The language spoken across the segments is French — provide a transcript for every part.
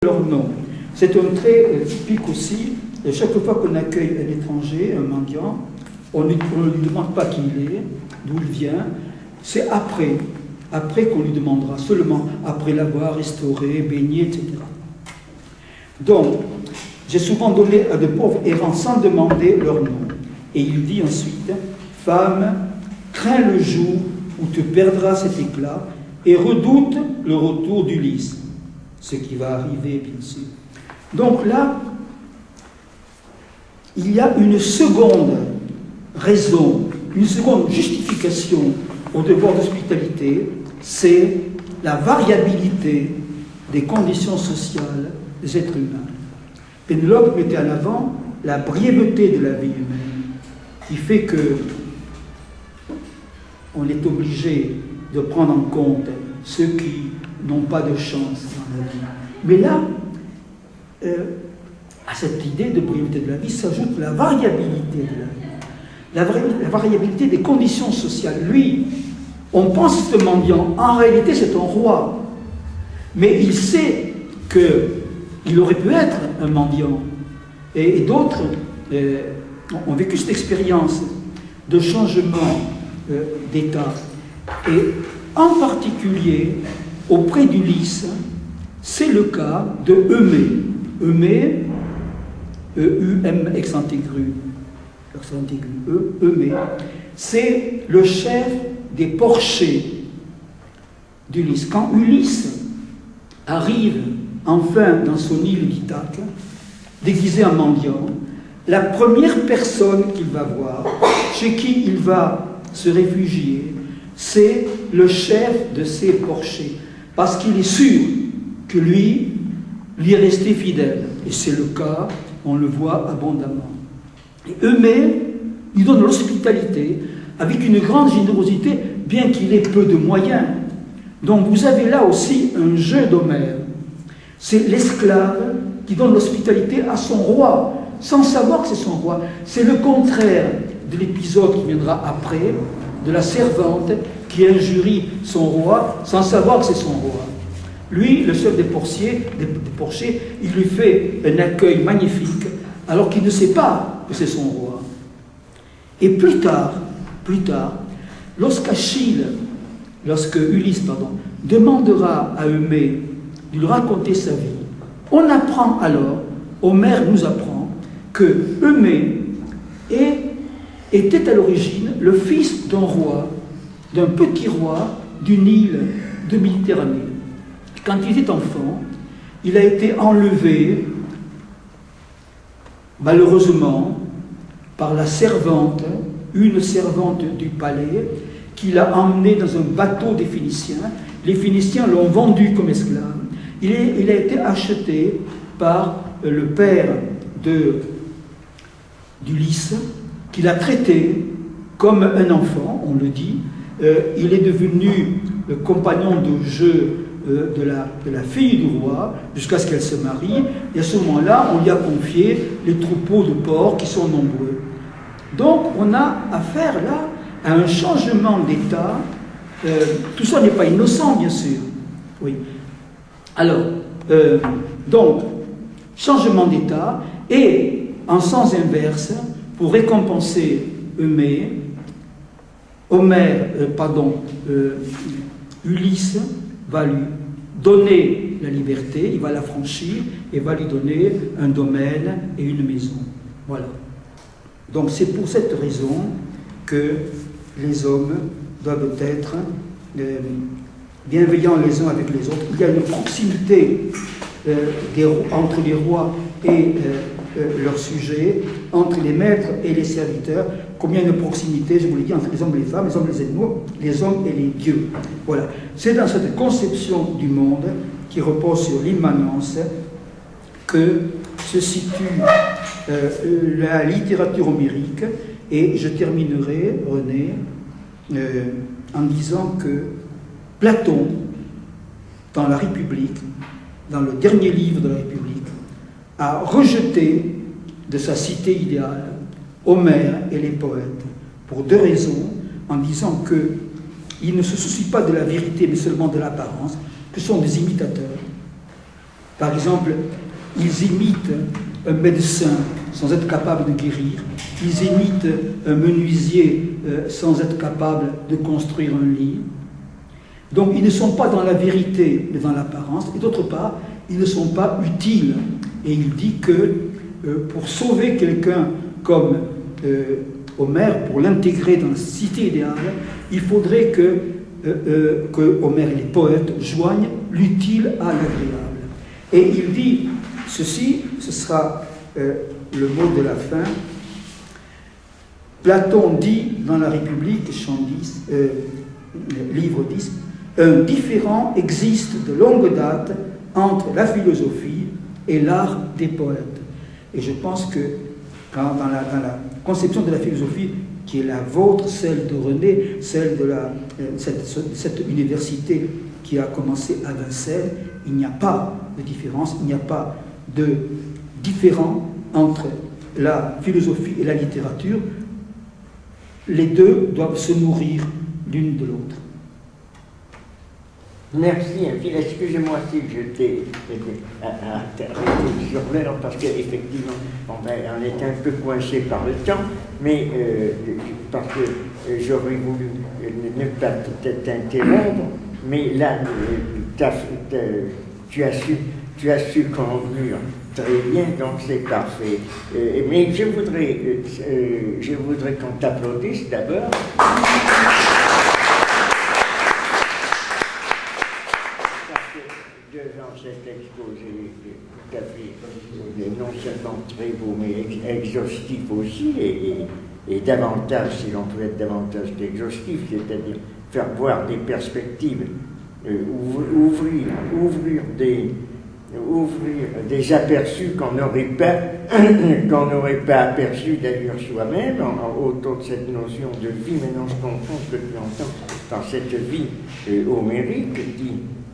leur nom. C'est un trait typique aussi. Et chaque fois qu'on accueille un étranger, un mendiant, on ne lui demande pas qui il est, d'où il vient. C'est après qu'on lui demandera, seulement après l'avoir restauré, baigné, etc. Donc, j'ai souvent donné à de pauvres errants sans demander leur nom. Et il dit ensuite, femme, crains le jour où te perdras cet éclat et redoute le retour d'Ulysse, ce qui va arriver bien sûr. Donc là, il y a une seconde raison, une seconde justification au devoir d'hospitalité, c'est la variabilité des conditions sociales des êtres humains. Pénélope mettait en avant la brièveté de la vie humaine, qui fait que on est obligé de prendre en compte ceux qui n'ont pas de chance dans la vie. Mais là, à cette idée de brièveté de la vie s'ajoute la variabilité de la vie, la variabilité des conditions sociales. Lui, on pense que ce mendiant, en réalité c'est un roi, mais il sait qu'il aurait pu être un mendiant. Et d'autres ont vécu cette expérience de changement d'état. Et en particulier, auprès d'Ulysse, c'est le cas de Eumée. Eumée, E-U-M accent aigu, Eumée, c'est le chef des porchers d'Ulysse. Quand Ulysse arrive enfin dans son île d'Ithaque, déguisé en mendiant, la première personne qu'il va voir, chez qui il va se réfugier, c'est le chef de ses porchers, parce qu'il est sûr que lui est resté fidèle. Et c'est le cas, on le voit abondamment. Et Eumée lui donne l'hospitalité avec une grande générosité, bien qu'il ait peu de moyens. Donc vous avez là aussi un jeu d'Homère. C'est l'esclave qui donne l'hospitalité à son roi, sans savoir que c'est son roi. C'est le contraire de l'épisode qui viendra après, de la servante qui injurie son roi, sans savoir que c'est son roi. Lui, le chef des porchers, il lui fait un accueil magnifique, alors qu'il ne sait pas que c'est son roi. Et plus tard, lorsque Ulysse demandera à Eumée de lui raconter sa vie, on apprend alors, Homère nous apprend, que Eumée était à l'origine le fils d'un roi, d'un petit roi d'une île de Méditerranée. Quand il était enfant, il a été enlevé, malheureusement, par la servante, une servante du palais, qui l'a emmené dans un bateau des Phéniciens. Les Phéniciens l'ont vendu comme esclave. Il a été acheté par le père d'Ulysse, qui l'a traité comme un enfant, on le dit. Il est devenu le compagnon de jeu de la fille du roi, jusqu'à ce qu'elle se marie. Et à ce moment-là, on lui a confié les troupeaux de porcs qui sont nombreux. Donc, on a affaire là à un changement d'état. Tout ça n'est pas innocent, bien sûr. Oui. Alors, donc, changement d'état, et en sens inverse, pour récompenser Eumée, Ulysse va lui donner la liberté, il va l'affranchir et va lui donner un domaine et une maison. Voilà. Donc c'est pour cette raison que les hommes doivent être bienveillants les uns avec les autres. Il y a une proximité entre les rois et leurs sujets, entre les maîtres et les serviteurs. Combien de proximité, je vous l'ai dit, entre les hommes et les femmes, les hommes et les animaux, les hommes et les dieux. Voilà. C'est dans cette conception du monde qui repose sur l'immanence que se situe la littérature homérique. Et je terminerai, René, en disant que Platon, dans la République, dans le dernier livre de la République, a rejeté de sa cité idéale Homère et les poètes, pour deux raisons, en disant qu'ils ne se soucient pas de la vérité, mais seulement de l'apparence, que ce sont des imitateurs. Par exemple, ils imitent un médecin sans être capable de guérir, ils imitent un menuisier sans être capable de construire un lit. Donc ils ne sont pas dans la vérité, mais dans l'apparence, et d'autre part, ils ne sont pas utiles. Et il dit que pour sauver quelqu'un comme Homère, pour l'intégrer dans la cité idéale, il faudrait que Homère et les poètes joignent l'utile à l'agréable. Et il dit ceci, ce sera le mot de la fin. Platon dit dans la République, chant 10, livre 10, un différend existe de longue date entre la philosophie et l'art des poètes. Et je pense que dans la conception de la philosophie, qui est la vôtre, celle de René, celle de cette université qui a commencé à Vincennes, il n'y a pas de différence, il n'y a pas de différent entre la philosophie et la littérature. Les deux doivent se nourrir l'une de l'autre. Merci, excusez-moi si je t'ai arrêté sur l'heure, parce qu'effectivement, on est un peu coincé par le temps, mais parce que j'aurais voulu ne pas t'interrompre, mais là, tu as su conclure très bien, donc c'est parfait. Mais je voudrais qu'on t'applaudisse d'abord. Devant cet exposé tout à fait non seulement très beau, mais exhaustif aussi, et davantage, si l'on peut être davantage qu'exhaustif, c'est-à-dire faire voir des perspectives, ouvrir des aperçus qu'on n'aurait pas aperçus d'ailleurs soi-même, autour de cette notion de vie. Maintenant, je comprends ce que tu entends dans cette vie homérique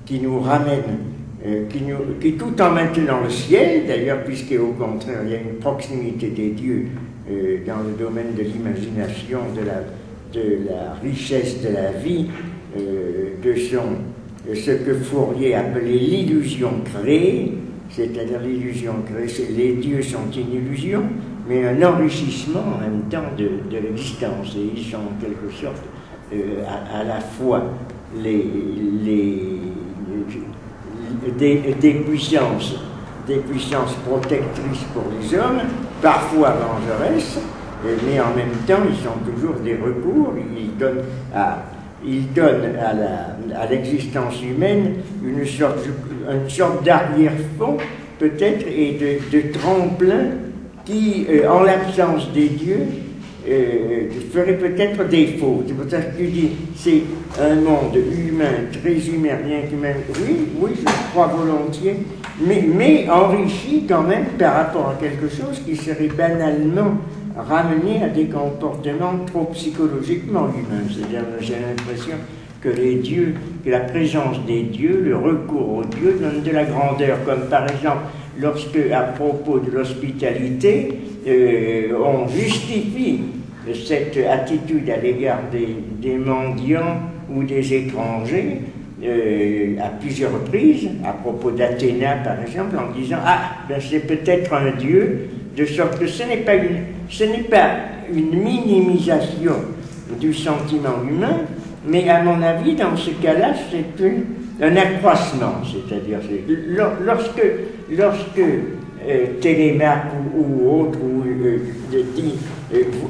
qui nous ramène, qui tout en maintenant le ciel, d'ailleurs, puisqu'au contraire, il y a une proximité des dieux dans le domaine de l'imagination, de la richesse de la vie, de ce que Fourier appelait l'illusion créée, c'est-à-dire l'illusion créée, les dieux sont une illusion, mais un enrichissement en même temps de l'existence, et ils sont en quelque sorte à la fois des puissances protectrices pour les hommes, parfois vengeresses, mais en même temps ils sont toujours des recours, ils donnent à l'existence humaine une sorte d'arrière-fond peut-être, et de tremplin qui, en l'absence des dieux, ferait peut-être défaut. C'est pour ça que tu dis, c'est un monde humain, très humain, rien qu'humain. Oui, je crois volontiers, mais enrichi quand même par rapport à quelque chose qui serait banalement ramené à des comportements trop psychologiquement humains. C'est-à-dire, j'ai l'impression que la présence des dieux, le recours aux dieux donne de la grandeur, comme par exemple lorsque, à propos de l'hospitalité, on justifie cette attitude à l'égard des mendiants ou des étrangers à plusieurs reprises, à propos d'Athéna par exemple, en disant « Ah, ben c'est peut-être un dieu », de sorte que ce n'est pas une minimisation du sentiment humain, mais à mon avis, dans ce cas-là, c'est un accroissement, c'est-à-dire lorsque Télémaque ou autre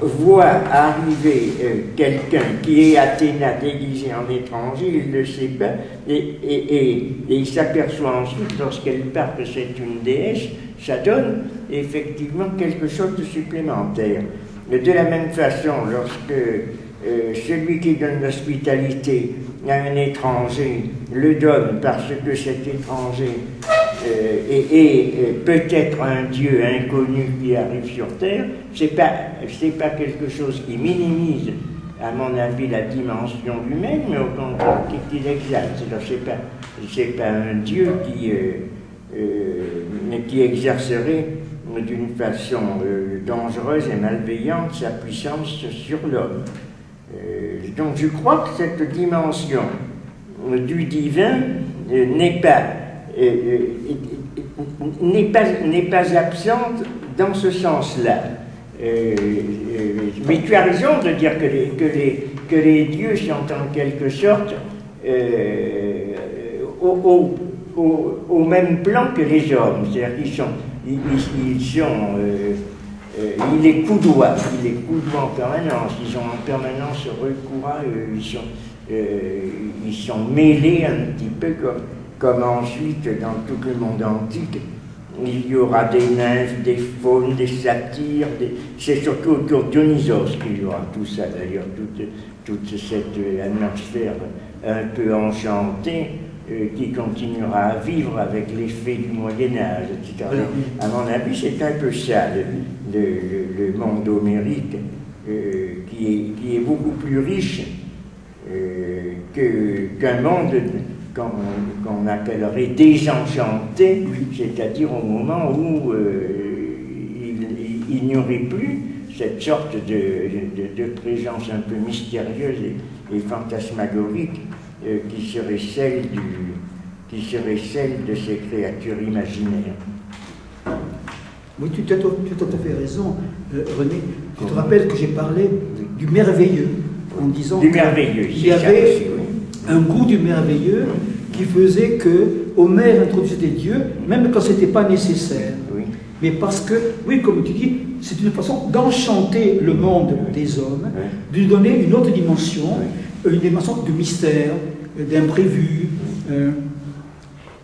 voit arriver quelqu'un qui est Athéna déguisé en étranger, il ne le sait pas, et il s'aperçoit ensuite, lorsqu'elle part, que c'est une déesse, ça donne effectivement quelque chose de supplémentaire. Mais de la même façon, lorsque celui qui donne l'hospitalité à un étranger le donne parce que cet étranger est peut-être un dieu inconnu qui arrive sur Terre, c'est pas quelque chose qui minimise, à mon avis, la dimension humaine, mais au contraire qui l'exalte. C'est pas un dieu qui exercerait d'une façon dangereuse et malveillante sa puissance sur l'homme. Donc je crois que cette dimension du divin n'est pas n'est pas absente dans ce sens-là. Mais tu as raison de dire que les dieux sont en quelque sorte au même plan que les hommes, c'est-à-dire ils les coudoient en permanence, ils ont en permanence recours à eux, ils sont mêlés un petit peu comme ensuite dans tout le monde antique. Il y aura des nymphes, des faunes, des satyres, c'est surtout autour de Dionysos qu'il y aura tout ça d'ailleurs, toute cette atmosphère un peu enchantée qui continuera à vivre avec les fées du Moyen-Âge, etc. À mon avis, c'est un peu ça, le monde homérique, qui est beaucoup plus riche qu'un monde qu'on appellerait désenchanté, c'est-à-dire au moment où il n'y aurait plus cette sorte de présence un peu mystérieuse et fantasmagorique qui serait celle de ces créatures imaginaires. Oui, tu as tout à fait raison, René. Tu te rappelles que j'ai parlé du merveilleux, en disant qu'il y avait un goût du merveilleux qui faisait que Homère introduisait des dieux, même quand ce n'était pas nécessaire. Oui. Mais parce que, oui, comme tu dis, c'est une façon d'enchanter le monde des hommes, de lui donner une autre dimension, une dimension de mystère, d'imprévu.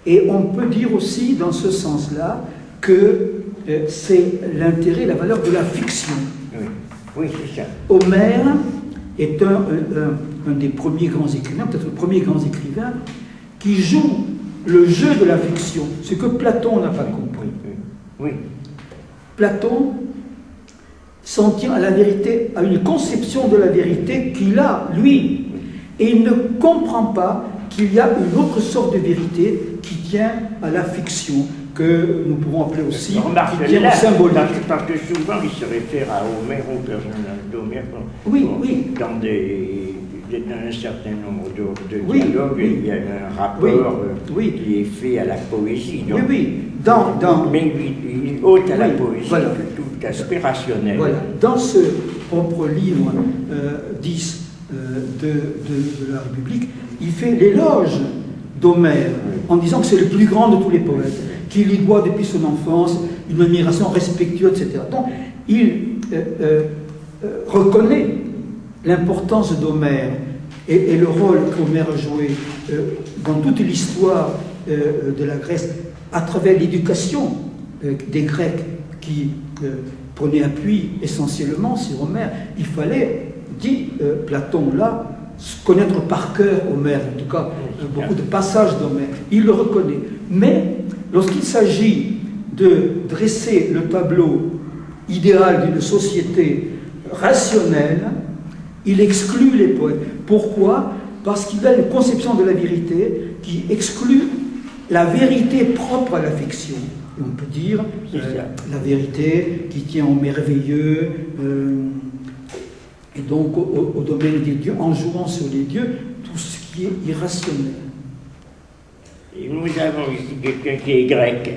Et on peut dire aussi, dans ce sens-là, que c'est l'intérêt, la valeur de la fiction. Oui, c'est ça. Homère est un des premiers grands écrivains, peut-être le premier grand écrivain, qui joue le jeu de la fiction, ce que Platon n'a pas compris. Oui. Platon s'en tient à la vérité, à une conception de la vérité qu'il a, lui, et il ne comprend pas qu'il y a une autre sorte de vérité qui tient à la fiction, que nous pouvons appeler aussi, qui tient au symbolique. Parce que souvent, il se réfère à Homère, au personnage d'Homère, dans un certain nombre de dialogues, il y a un rapport qui est fait à la poésie. Donc, mais il ôte à la poésie tout aspect rationnel. Voilà. Dans ce propre livre 10 de la République, il fait l'éloge d'Homère en disant que c'est le plus grand de tous les poètes, qu'il lui doit depuis son enfance une admiration respectueuse, etc. Donc, il reconnaît l'importance d'Homère et le rôle qu'Homère a joué dans toute l'histoire de la Grèce à travers l'éducation des Grecs qui prenaient appui essentiellement sur Homère. Il fallait, dit Platon là, connaître par cœur Homère, en tout cas beaucoup de passages d'Homère. Il le reconnaît. Mais lorsqu'il s'agit de dresser le tableau idéal d'une société rationnelle, il exclut les poètes. Pourquoi? Parce qu'il a une conception de la vérité qui exclut la vérité propre à la fiction. Et on peut dire la vérité qui tient au merveilleux, et donc au domaine des dieux, en jouant sur les dieux, tout ce qui est irrationnel. Et nous avons ici quelqu'un qui est grec,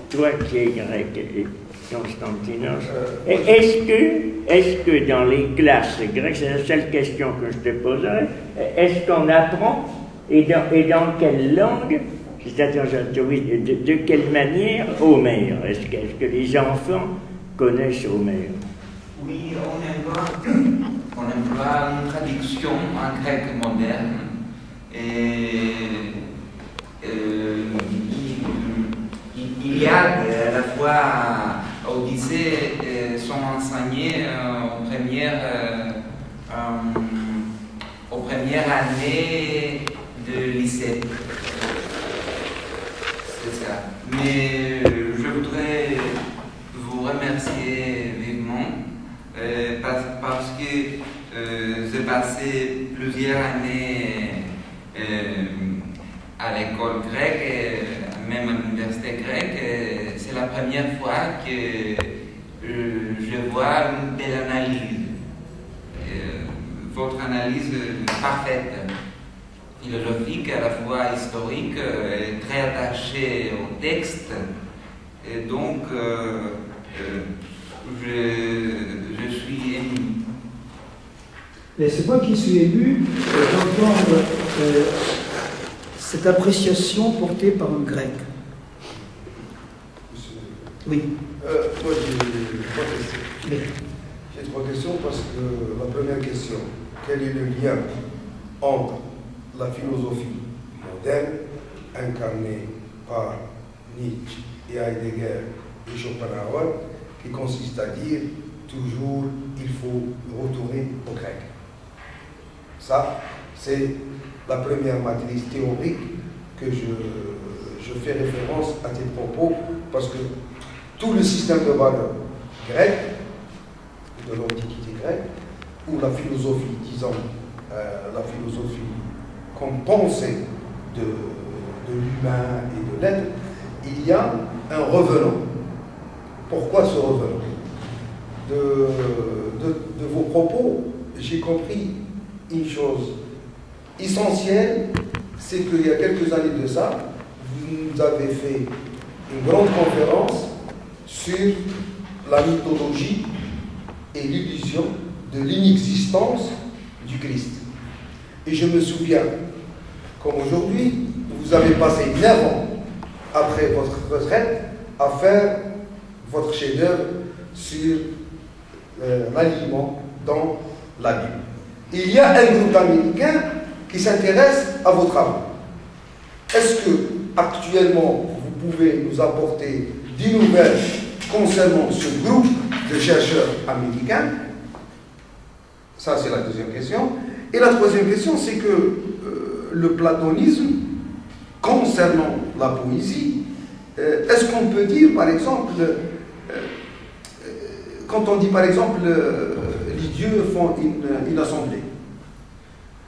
toi qui es grec, Constantinos. Est-ce que dans les classes grecques, c'est la seule question que je te poserai, est-ce qu'on apprend et dans quelle langue, c'est-à-dire de quelle manière Homère? Est-ce que les enfants connaissent Homère? Oui, on emploie une traduction en grec moderne et il y a à la fois Odyssée sont enseignés aux premières années de lycée. C'est ça. Mais je voudrais vous remercier vivement parce que j'ai passé plusieurs années à l'école grecque, et même à l'université grecque. C'est la première fois que je vois une belle analyse. Votre analyse parfaite, philosophique, à la fois historique, très attachée au texte, Et donc, je suis ému. Et c'est moi qui suis ému d'entendre cette appréciation portée par un grec. Oui. Moi, j'ai trois questions. Oui. J'ai trois questions parce que la première question, quel est le lien entre la philosophie moderne, incarnée par Nietzsche et Heidegger et Schopenhauer, qui consiste à dire toujours il faut retourner au grec. Ça, c'est la première matrice théorique que je fais référence à tes propos, parce que tout le système de valeurs grec, de l'Antiquité grecque, ou la philosophie, disons, la philosophie comme pensée de l'humain et de l'être, il y a un revenant. Pourquoi ce revenant? De vos propos, j'ai compris une chose essentielle, c'est qu'il y a quelques années de ça, vous avez fait une grande conférence sur la mythologie et l'illusion de l'inexistence du Christ. Et je me souviens, comme aujourd'hui, vous avez passé 9 ans après votre retraite à faire votre chef-d'œuvre sur l'aliment dans la Bible. Il y a un groupe américain qui s'intéresse à vos travaux. Est-ce que actuellement vous pouvez nous apporter des nouvelles concernant ce groupe de chercheurs américains? Ça, c'est la deuxième question. Et la troisième question, c'est que le platonisme, concernant la poésie, est-ce qu'on peut dire, par exemple, quand on dit, par exemple, les dieux font une assemblée,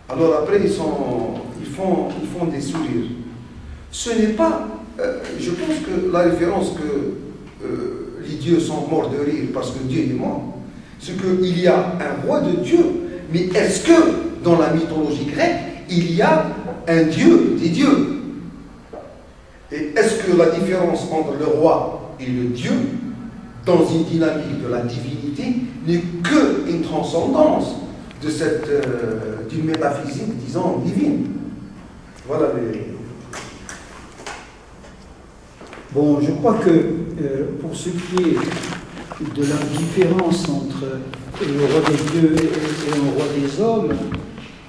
alors après, ils font des sourires. Ce n'est pas, je pense que la référence que les dieux sont morts de rire parce que Dieu est mort, c'est qu'il y a un roi de Dieu, mais est-ce que dans la mythologie grecque, il y a un dieu des dieux? Et est-ce que la différence entre le roi et le dieu, dans une dynamique de la divinité, n'est qu'une transcendance de d'une métaphysique, disons, divine? Voilà les... Bon, je crois que pour ce qui est de la différence entre le roi des dieux et le roi des hommes,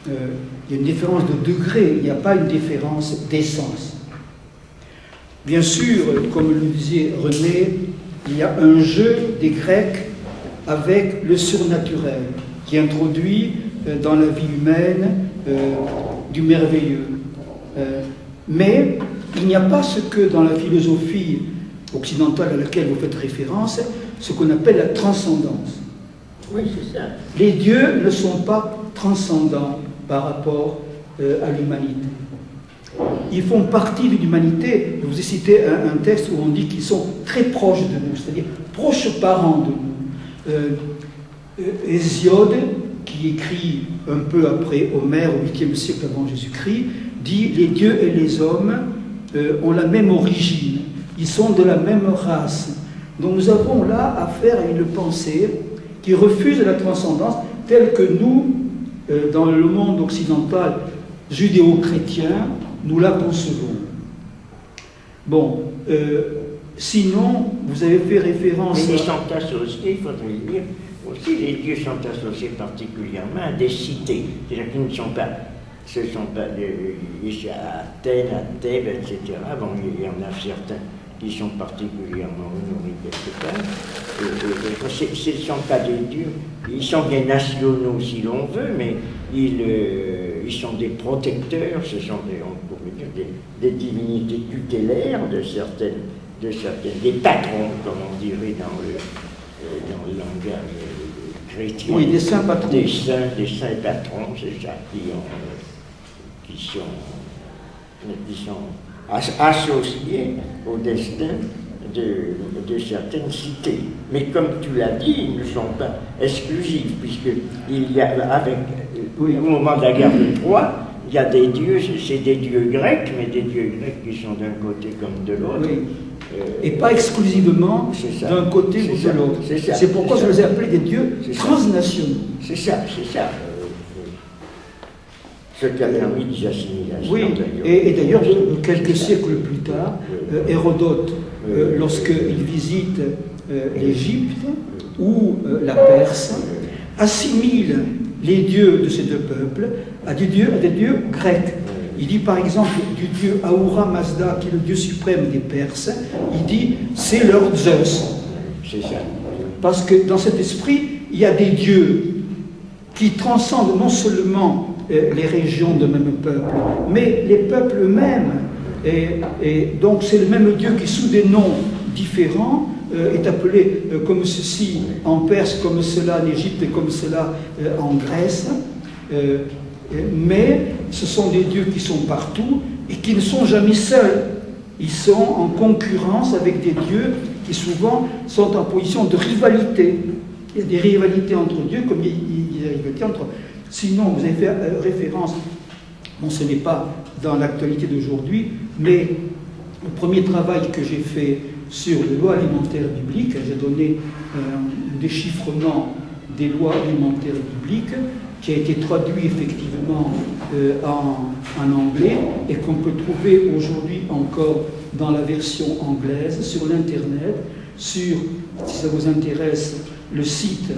il y a une différence de degré, il n'y a pas une différence d'essence. Bien sûr, comme le disait René, il y a un jeu des Grecs avec le surnaturel qui introduit dans la vie humaine du merveilleux. Mais il n'y a pas ce que dans la philosophie occidentale à laquelle vous faites référence, ce qu'on appelle la transcendance. Oui, c'est ça. Les dieux ne sont pas transcendants par rapport à l'humanité. Ils font partie de l'humanité. Je vous ai cité un texte où on dit qu'ils sont très proches de nous, c'est-à-dire proches parents de nous. Hésiode, qui écrit un peu après Homère, au 8e siècle avant Jésus-Christ, dit « Les dieux et les hommes ont la même origine, ils sont de la même race. » Donc nous avons là affaire à une pensée qui refuse la transcendance telle que nous, dans le monde occidental judéo-chrétien, nous la concevons. Bon, sinon, vous avez fait référence... Mais ils sont associés, il faudrait dire, aussi les dieux sont associés particulièrement à des cités, c'est-à-dire qu'ils ne sont pas... Ce ne sont pas à Athènes, à Thèbes, etc. Bon, il y en a certains qui sont particulièrement honorés quelque part. Ce ne sont pas des dieux, ils sont des nationaux si l'on veut, mais ils sont des protecteurs, ce sont on pourrait dire des divinités tutélaires de certaines, des patrons, comme on dirait dans le langage chrétien. Oui, des saints patrons. Des saints patrons, c'est ça, qui sont associés au destin de certaines cités. Mais comme tu l'as dit, ils ne sont pas exclusifs, puisqu'il y a, au moment de la guerre de Troie, il y a des dieux, c'est des dieux grecs, mais des dieux grecs qui sont d'un côté comme de l'autre. Oui. et pas exclusivement d'un côté ou de l'autre. C'est pourquoi je les ai appelés des dieux transnationaux. C'est ça, c'est ça. Ce qui a permis des assimilations. Oui, et d'ailleurs, quelques siècles plus tard, Hérodote, lorsqu'il visite l'Égypte ou la Perse, assimile les dieux de ces deux peuples à des dieux grecs. Il dit par exemple du dieu Ahura Mazda, qui est le dieu suprême des Perses, il dit c'est leur Zeus. C'est ça. Parce que dans cet esprit, il y a des dieux qui transcendent non seulement les régions de même peuple, mais les peuples eux-mêmes. Et donc c'est le même dieu qui, sous des noms différents, est appelé comme ceci en Perse, comme cela en Égypte et comme cela en Grèce. Mais ce sont des dieux qui sont partout et qui ne sont jamais seuls. Ils sont en concurrence avec des dieux qui souvent sont en position de rivalité. Il y a des rivalités entre dieux, comme il y a des rivalités entre... Sinon, vous avez fait référence, bon, ce n'est pas dans l'actualité d'aujourd'hui, mais le premier travail que j'ai fait sur les lois alimentaires bibliques, j'ai donné un déchiffrement des lois alimentaires bibliques, qui a été traduit effectivement en anglais et qu'on peut trouver aujourd'hui encore dans la version anglaise sur l'Internet, sur, si ça vous intéresse, le site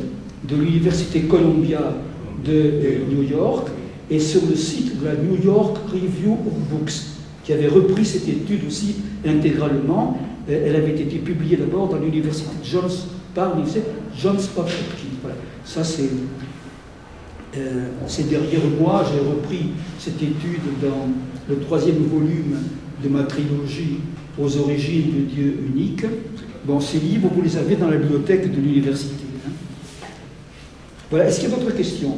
de l'Université Columbia de New York et sur le site de la New York Review of Books, qui avait repris cette étude aussi intégralement. Elle avait été publiée d'abord dans l'Université par l'Université Johns Hopkins. Voilà. Ça, c'est derrière moi, j'ai repris cette étude dans le 3e volume de ma trilogie aux origines de Dieu unique. Bon, ces livres, vous les avez dans la bibliothèque de l'université. Hein. Voilà, est-ce qu'il y a d'autres questions?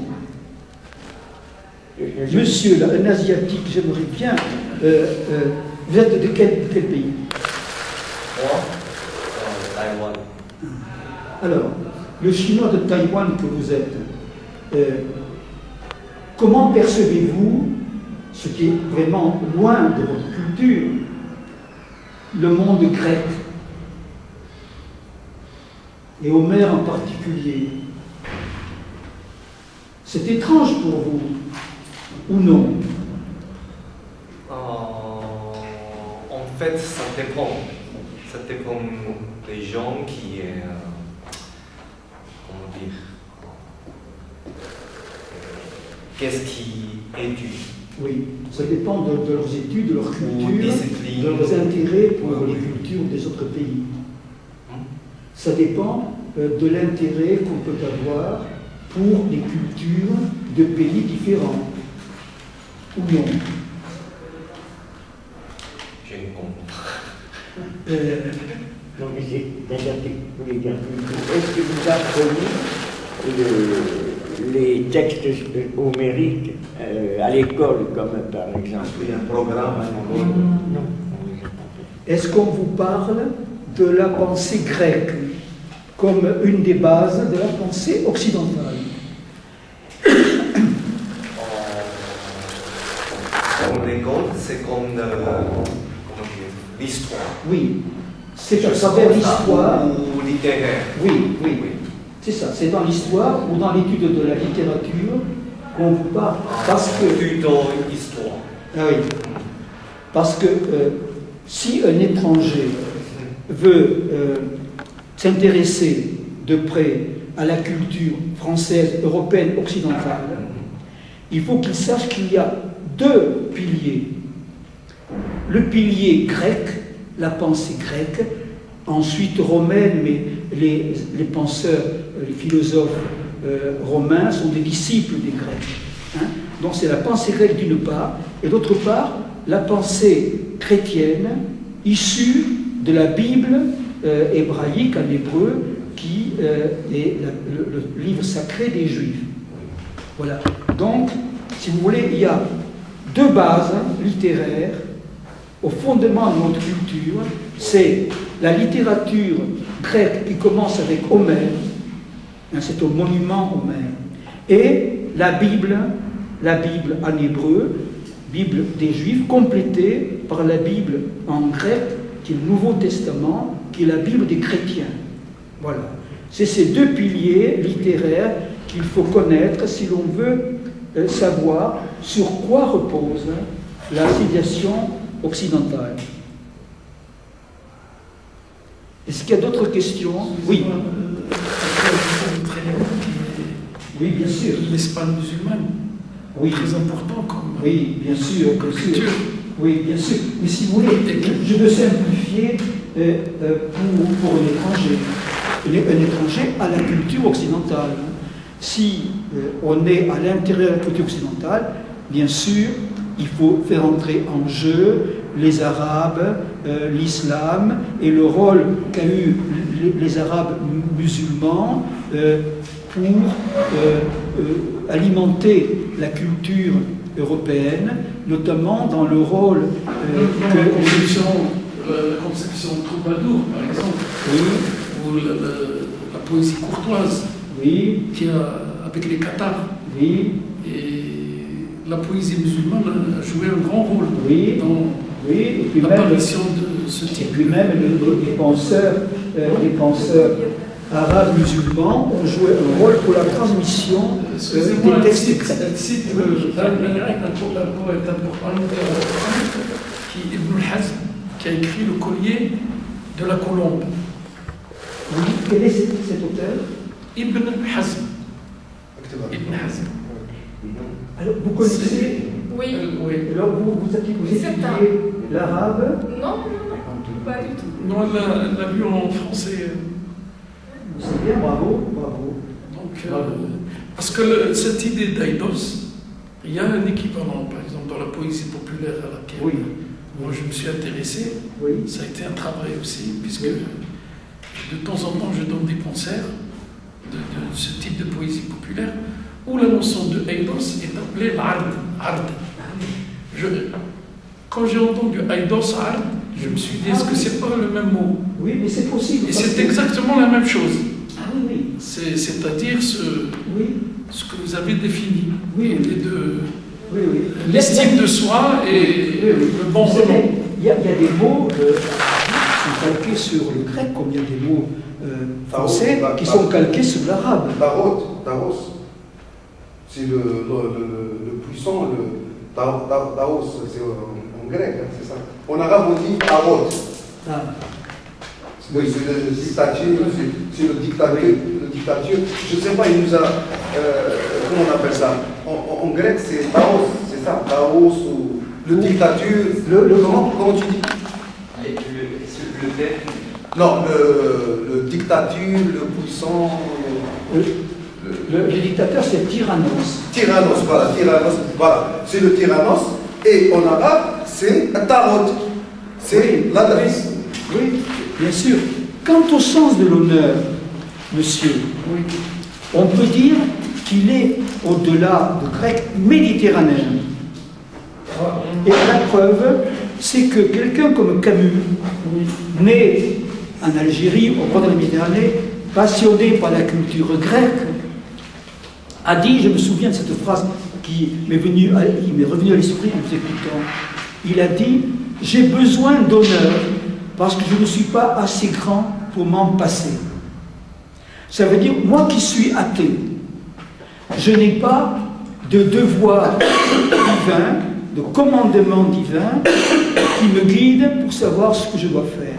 Monsieur, là, un asiatique, j'aimerais bien... vous êtes de quel pays? Moi, Taïwan. Alors, le chinois de Taïwan que vous êtes, comment percevez-vous, ce qui est vraiment loin de votre culture, le monde grec, et Homère en particulier? C'est étrange pour vous, ou non? En fait, ça dépend. Ça dépend des gens qui... comment dire? Qu'est-ce qu'ils étudient? Oui, ça dépend de leurs études, de leur culture, discipline, de leurs intérêts pour les cultures des autres pays. Ça dépend de l'intérêt qu'on peut avoir pour les cultures de pays différents. Ou non? Je ne comprends pas. Non, mais c'est est-ce que vous apprenez les textes homériques à l'école, comme par exemple? Il y a un programme. Non. Est-ce qu'on vous parle de la pensée grecque comme une des bases de la pensée occidentale? Comme l'école, c'est comme l'histoire. Oui, c'est à travers l'histoire. Ou littéraire. Oui. C'est ça, c'est dans l'histoire ou dans l'étude de la littérature qu'on vous parle. Parce que... Plutôt histoire. Ah oui. Parce que si un étranger veut s'intéresser de près à la culture française, européenne, occidentale, il faut qu'il sache qu'il y a deux piliers. Le pilier grec, la pensée grecque, ensuite romaine, mais les penseurs, les philosophes romains sont des disciples des Grecs. Hein. Donc c'est la pensée grecque d'une part, et d'autre part, la pensée chrétienne issue de la Bible hébraïque en hébreu, qui est le livre sacré des Juifs. Voilà. Donc, si vous voulez, il y a deux bases littéraires au fondement de notre culture. C'est la littérature grecque qui commence avec Homère, hein, c'est au monument Homère, et la Bible en hébreu, Bible des Juifs, complétée par la Bible en grec qui est le Nouveau Testament, qui est la Bible des chrétiens. Voilà. C'est ces deux piliers littéraires qu'il faut connaître si l'on veut savoir sur quoi repose la civilisation occidentale. Est-ce qu'il y a d'autres questions? Oui. Oui, bien sûr. L'Espagne musulmane. Oui. Très important comme. Oui, bien sûr, bien sûr. culture. Oui, bien sûr. Mais si vous voulez, je veux simplifier pour un étranger. Un étranger à la culture occidentale. Si on est à l'intérieur de la culture occidentale, bien sûr, il faut faire entrer en jeu les Arabes, l'islam et le rôle qu'a eu les Arabes musulmans pour alimenter la culture européenne, notamment dans le rôle que la conception troubadour, par exemple, oui, ou la poésie courtoise, oui, qui a, avec les Cathares. oui, Et la poésie musulmane a joué un grand rôle oui, dans oui, et puis même, l'apparition de ce et type. puis même les penseurs arabes musulmans ont joué un rôle pour la transmission Excusez-moi, des textes un chrétiens. site un poète important qui Ibn al-Hazm, qui a écrit le collier de la colombe. Oui, quel est cet auteur? Ibn al-Hazm. Ibn Hazm. Alors, vous connaissez, Oui. Oui. alors vous étudiez l'arabe? Non, pas du tout. Non, elle l'a lu en français. C'est bien, bravo, bravo. Donc, Bravo. parce que cette idée d'Aïdos, il y a un équivalent, par exemple, dans la poésie populaire à laquelle Oui. moi je me suis intéressé. Oui. Ça a été un travail aussi, puisque de temps en temps je donne des concerts de ce type de poésie populaire où la notion de Aïdos est appelée l'ard. Quand j'ai entendu Aïdos, ard, je me suis dit, est-ce que c'est pas le même mot? Oui, mais c'est possible. Et c'est exactement la même chose. Ah oui, oui. C'est-à-dire Oui, ce que vous avez défini. Oui, oui. Et de oui, oui. l'estime de soi et Oui, oui. le bon Vous savez, renom. il y a des mots qui sont calqués sur le grec, comme il y a des mots français qui sont calqués sur l'arabe. Taros, c'est le puissant, le Taos, c'est en grec, hein, c'est ça. En arabe, on dit Tarot. Ah. Oui, c'est le dictature, c'est le dictature. Je ne sais pas, il nous a. Comment on appelle ça? En grec, c'est Taos, c'est ça? Taos ou le dictature. Comment tu dis? Le verbe. Non, le dictature, le puissant. Le dictateur, c'est tyrannos. Tyrannos, voilà. C'est le tyrannos. Et en arabe, c'est Tarot. C'est l'adresse. Oui, bien sûr. Quant au sens de l'honneur, monsieur, on peut dire qu'il est au-delà du grec méditerranéen. Et la preuve, c'est que quelqu'un comme Camus, né en Algérie, au bord de la Méditerranée, passionné par la culture grecque, a dit, je me souviens de cette phrase qui m'est revenue à l'esprit en vous écoutant, il a dit, j'ai besoin d'honneur parce que je ne suis pas assez grand pour m'en passer. Ça veut dire, moi qui suis athée, je n'ai pas de devoir divin, de commandement divin qui me guide pour savoir ce que je dois faire.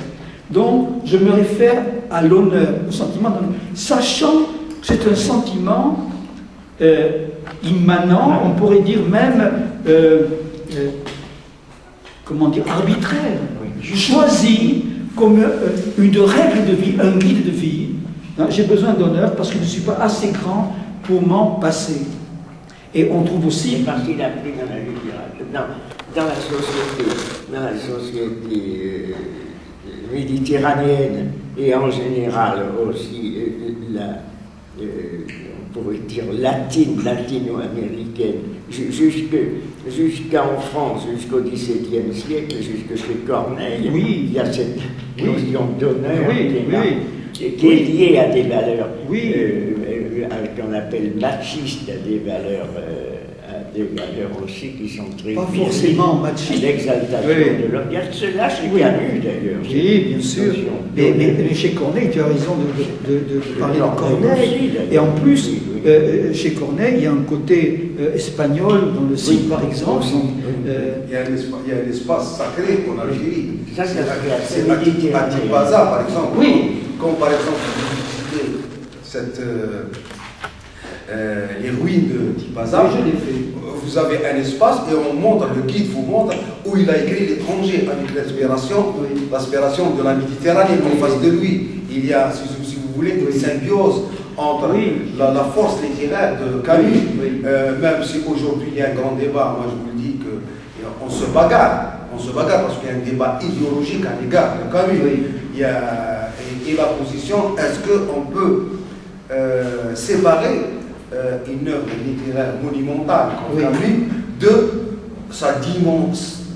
Donc, je me réfère à l'honneur, au sentiment d'honneur, sachant que c'est un sentiment immanent, on pourrait dire même, comment dire, arbitraire, choisi comme une règle de vie, un guide de vie. J'ai besoin d'honneur parce que je ne suis pas assez grand pour m'en passer. Et on trouve aussi... Parce qu'il a pris dans la littérature, dans la société méditerranéenne et en général aussi on pourrait dire latino-américaine, jusqu'en France, jusqu'au XVIIe siècle, jusque chez Corneille, oui, il y a cette notion d'honneur qui est liée à des valeurs qu'on appelle machistes, à des valeurs des valeurs aussi qui sont très Pas virils, forcément machistes. l'exaltation Oui. de l'homme. Il y a de cela chez Oui. Camus d'ailleurs. Oui, bien sûr. Mais chez Corneille, tu as raison de parler de Corneille. Et en plus, chez Corneille, il y a un côté espagnol dans le Cid, par exemple. Il y a un espace sacré en Algérie. Ça, c'est C'est à Tipaza, par exemple. Oui. Comme par exemple, vous visitez les ruines de Tipaza. Oui, je l'ai fait. Vous avez un espace et on montre, le guide vous montre où il a écrit l'étranger avec l'aspiration, l'aspiration de la Méditerranée en face de lui. Il y a, si vous voulez, une symbiose entre la force littéraire de Camus, même si aujourd'hui il y a un grand débat, moi je vous le dis qu'on se bagarre. On se bagarre parce qu'il y a un débat idéologique à l'égard de Camus. Il y a, et la position, est-ce qu'on peut séparer une œuvre littéraire monumentale comme Camus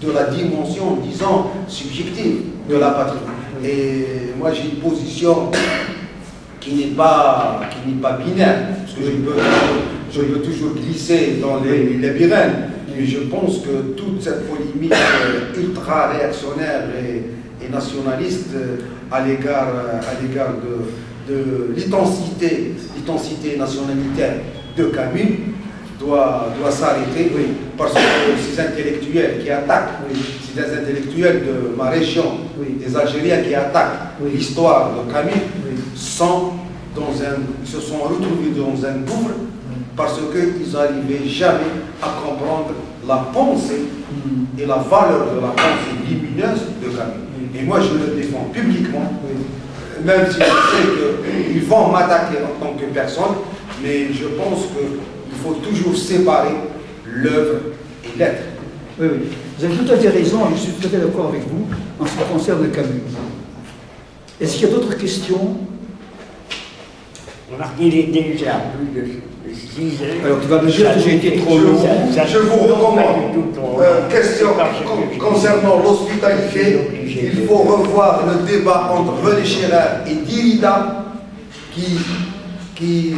de la dimension, disons, subjective de la patrie. Et moi j'ai une position qui n'est pas binaire, parce que je peux toujours glisser dans les labyrinthes. Mais je pense que toute cette polémique ultra-réactionnaire et nationaliste à l'égard de l'intensité nationalitaire de Camus doit s'arrêter, parce que ces intellectuels qui attaquent, ces intellectuels de ma région, des Algériens qui attaquent l'histoire de Camus, se sont retrouvés dans un gouffre parce qu'ils n'arrivaient jamais à comprendre la pensée et la valeur de la pensée lumineuse de Camus. Et moi je le défends publiquement, même si je sais qu'ils vont m'attaquer en tant que personne, mais je pense qu'il faut toujours séparer l'œuvre et l'être. Oui, vous avez tout à fait raison, et je suis tout à fait d'accord avec vous en ce qui concerne Camus. Est-ce qu'il y a d'autres questions? Il est déjà plus de 6 heures. Alors tu vas me dire que j'ai été trop long. Je vous recommande, question concernant l'hospitalité, il faut revoir le débat entre René Scherer et Derrida, qui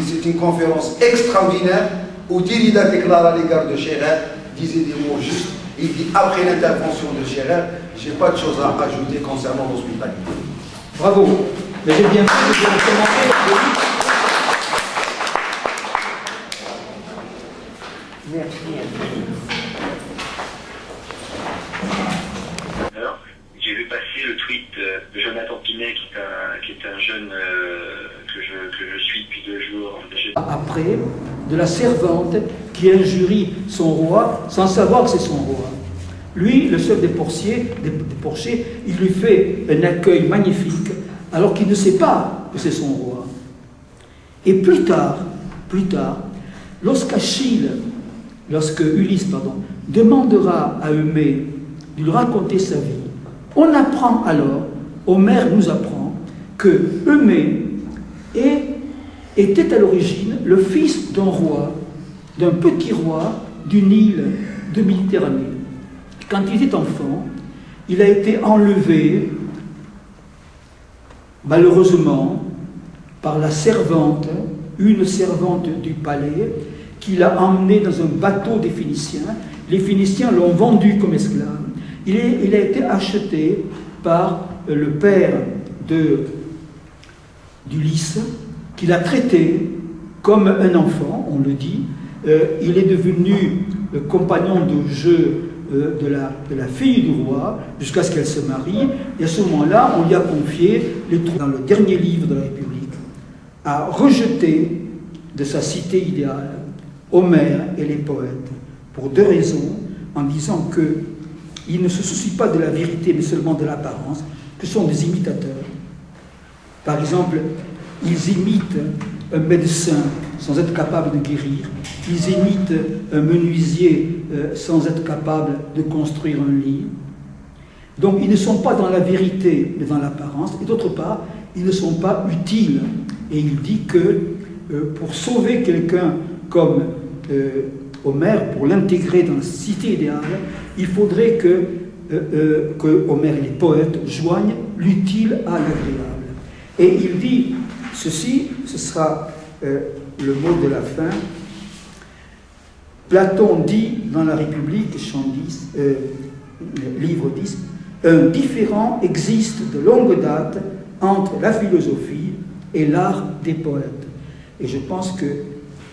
c'est une conférence extraordinaire, où Derrida déclare à l'égard de Scherer, disait des mots justes, il dit après l'intervention de Scherer, je n'ai pas de choses à ajouter concernant l'hospitalité. Bravo. Mais j'ai bien vu que vous avez commenté. Alors, j'ai vu passer le tweet de Jonathan Pinet, qui est un jeune que je suis depuis 2 jours. Après, de la servante qui injurie son roi sans savoir que c'est son roi. Lui, le chef des portiers, il lui fait un accueil magnifique alors qu'il ne sait pas que c'est son roi. Et plus tard, lorsque Ulysse demandera à Eumée de lui raconter sa vie, on apprend alors, Homère nous apprend, que Eumée était à l'origine le fils d'un roi, d'un petit roi d'une île de Méditerranée. Quand il était enfant, il a été enlevé, malheureusement, par la servante, une servante du palais, qui l'a emmené dans un bateau des Phéniciens. Les Phéniciens l'ont vendu comme esclave. Il a été acheté par le père d'Ulysse, qui l'a traité comme un enfant, on le dit. Il est devenu le compagnon de jeu de la fille du roi, jusqu'à ce qu'elle se marie. Et à ce moment-là, on lui a confié, dans le dernier livre de la République, à rejeter de sa cité idéale Homère et les poètes, pour 2 raisons, en disant qu'ils ne se soucient pas de la vérité, mais seulement de l'apparence, que sont des imitateurs. Par exemple, ils imitent un médecin sans être capable de guérir, ils imitent un menuisier sans être capable de construire un lit. Donc ils ne sont pas dans la vérité, mais dans l'apparence, et d'autre part, ils ne sont pas utiles. Et il dit que pour sauver quelqu'un comme Homère, pour l'intégrer dans la cité idéale, il faudrait que Homère et les poètes joignent l'utile à l'agréable. Et il dit ceci, ce sera le mot de la fin: Platon dit dans la République, chant 10, livre 10, un différend existe de longue date entre la philosophie et l'art des poètes. Et je pense que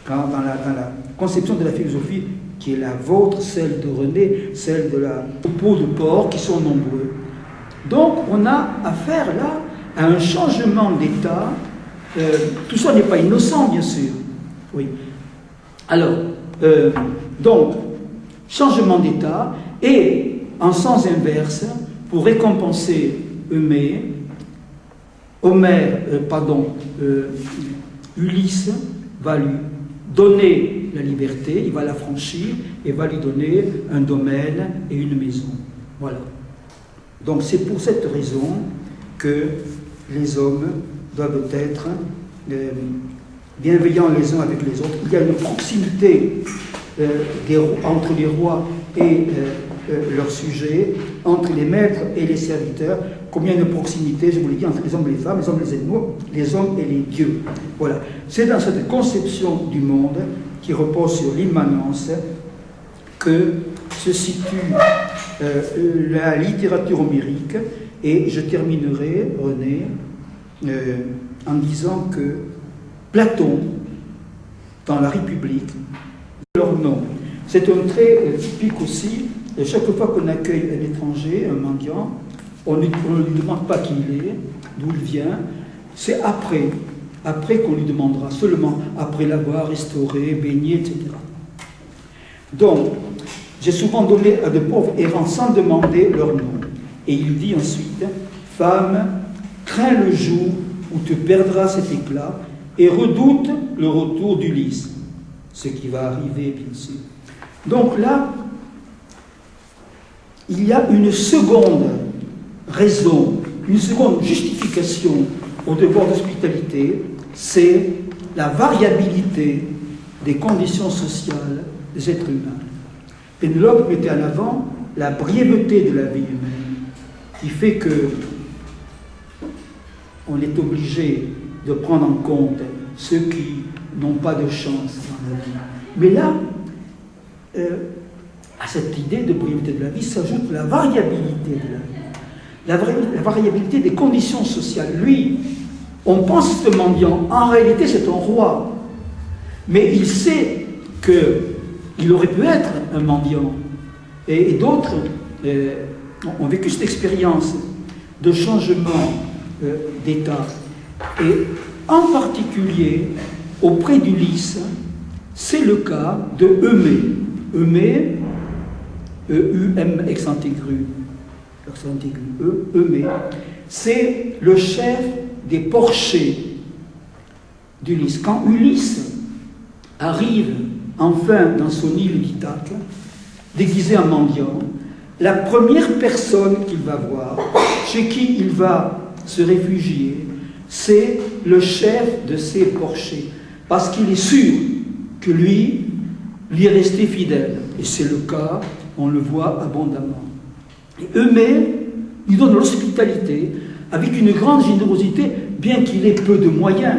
dans la conception de la philosophie, qui est la vôtre, celle de René, celle de la peau de porc, qui sont nombreux. Donc on a affaire là à un changement d'état. Tout ça n'est pas innocent, bien sûr. Oui. Alors, donc, changement d'état, et en sens inverse, pour récompenser Ulysse va lui donner la liberté, il va l'affranchir et va lui donner un domaine et une maison. Voilà. Donc c'est pour cette raison que les hommes doivent être bienveillants les uns avec les autres. Il y a une proximité entre les rois et leurs sujets, entre les maîtres et les serviteurs, combien de proximité, je vous l'ai dit, entre les hommes et les femmes, les hommes et les animaux, les hommes et les dieux. Voilà. C'est dans cette conception du monde qui repose sur l'immanence que se situe la littérature homérique, et je terminerai, René, en disant que Platon, dans la République, leur nom. C'est un trait typique aussi. Et chaque fois qu'on accueille un étranger, un mendiant, on ne lui demande pas qui il est, d'où il vient. C'est après qu'on lui demandera, seulement après l'avoir restauré, baigné, etc. Donc, j'ai souvent donné à de pauvres errants sans demander leur nom. Et il dit ensuite, femme, crains le jour où te perdras cet éclat et redoute le retour d'Ulysse, ce qui va arriver, bien sûr. Donc là, il y a une seconde raison, une seconde justification au devoir d'hospitalité, c'est la variabilité des conditions sociales des êtres humains. Pénélope mettait en avant la brièveté de la vie humaine, qui fait que on est obligé de prendre en compte ceux qui n'ont pas de chance dans la vie. Mais là, à cette idée de brièveté de la vie s'ajoute la variabilité de la vie, la variabilité des conditions sociales. Lui, on pense que ce mendiant, en réalité c'est un roi, mais il sait qu'il aurait pu être un mendiant. Et d'autres ont vécu cette expérience de changement d'état. Et en particulier, auprès d'Ulysse, c'est le cas de Eumée. Eumée, E-U-M, accent aigu, Eumée, c'est le chef des porchers d'Ulysse. Quand Ulysse arrive enfin dans son île d'Ithaque, déguisé en mendiant, la première personne qu'il va voir, chez qui il va se réfugier, c'est le chef de ses porchers, parce qu'il est sûr que lui est resté fidèle. Et c'est le cas, on le voit abondamment. Et Eumée lui donne l'hospitalité avec une grande générosité, bien qu'il ait peu de moyens.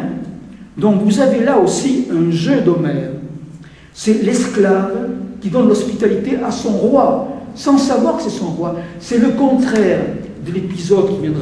Donc vous avez là aussi un jeu d'Homère. C'est l'esclave qui donne l'hospitalité à son roi, sans savoir que c'est son roi. C'est le contraire de l'épisode qui viendra